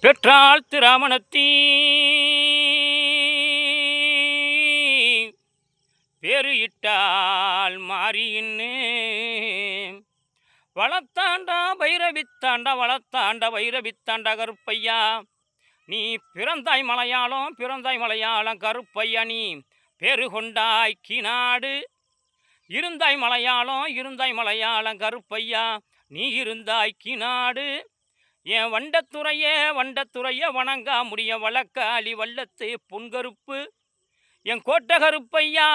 பெற்றாள் திராமணத்தீ பேரு இட்டால் மாறியின்னு வளத்தாண்டா வைரவித்தாண்டா வளத்தாண்ட வைரவித்தாண்டா கருப்பையா நீ பிறந்தாய் மலையாளம் கருப்பையா நீ பேரு கொண்டாய் கிநாடு இருந்தாய் மலையாளம் கருப்பையா நீ இருந்தாய் கிநாடு என் வண்டத்துறைய வணங்கா முடிய வழக்காளி வல்லத்து பொன்கருப்பு என் கோட்டை கருப்பையா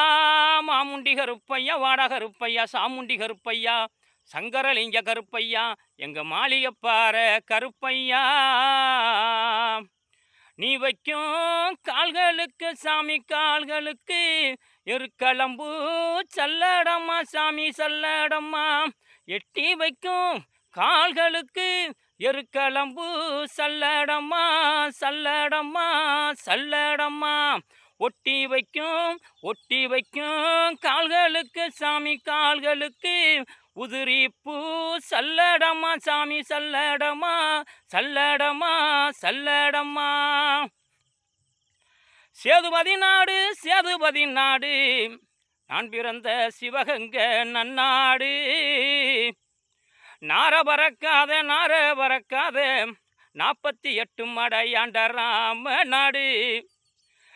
மாமுண்டி கருப்பையா வாட கருப்பையா சாமுண்டி கருப்பையா சங்கரலிங்க கருப்பையா எங்க மாளிகைப்பாற கருப்பையா நீ வைக்கும் கால்களுக்கு சாமி கால்களுக்கு எருக்களம்பூ சல்லடம்மா சாமி சல்லடம்மா எட்டி வைக்கும் கால்களுக்கு எருக்களம்பூ சல்லடம்மா சல்லடம்மா சல்லடம்மா ஒட்டி வைக்கும் கால்களுக்கு சாமி கால்களுக்கு உதிரி பூ சல்லடம்மா சாமி சல்லடம்மா சல்லடம்மா சல்லடம்மா சேதுபதி நாடு நான் பிறந்த சிவகங்க நன்னாடு நார பறக்காத 48 மடையாண்ட ராம நாடு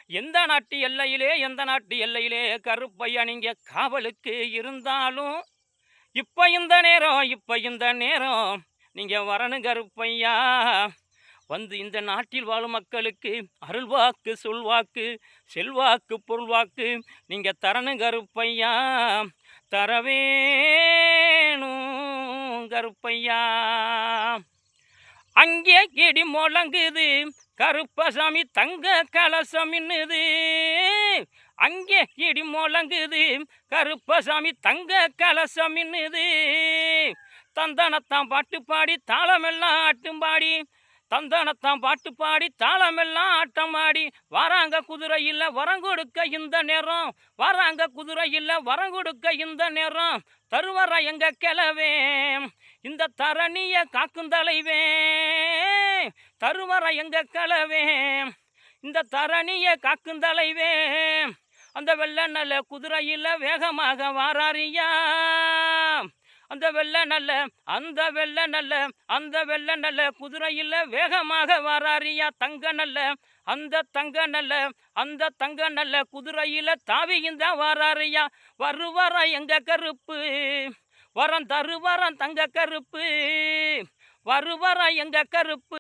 எந்த நாட்டு எல்லையிலே கருப்பையா நீங்க காவலுக்கு இருந்தாலும் இப்ப இந்த நேரம் நீங்க வரணும் கருப்பையா வந்து இந்த நாட்டில் வாழும் மக்களுக்கு அருள்வாக்கு சொல்வாக்கு செல்வாக்கு பொருள்வாக்கு நீங்க தரணும் கருப்பையா தரவேணும் கருப்பையா அங்கே கிடி முழங்குது கருப்பசாமி தங்க கலசம் இன்னுது அங்கே இடி முழங்குது கருப்பசாமி தங்க கலசம் இன்னுது தந்தனத்தான் பாட்டு பாடி தாளமெல்லாம் ஆட்டும்பாடி தந்தனத்தான் பாட்டு பாடி தாளமெல்லாம் ஆட்டமாடி வராங்க குதிரை இல்லை வரம் கொடுக்க இந்த நேரம் வராங்க குதிரை இல்லை வரம் கொடுக்க இந்த நேரம் தருவர எங்க கிளவே இந்த தரணிய காக்கும் தலைவே தருவர எங்க கிளவே இந்த தரணிய காக்கும் தலைவே அந்த வெள்ளை நல்ல குதிரையில் வேகமாக வாராரியா அந்த வெள்ளை நல்ல குதிரையில் வேகமாக வாராரியா அந்த தங்க நல்ல குதிரையில் தாவியும் தான் வாராரியா வருவர எங்க கருப்பு வரம் தருவரம் தங்க கருப்பு வருவர எங்க கருப்பு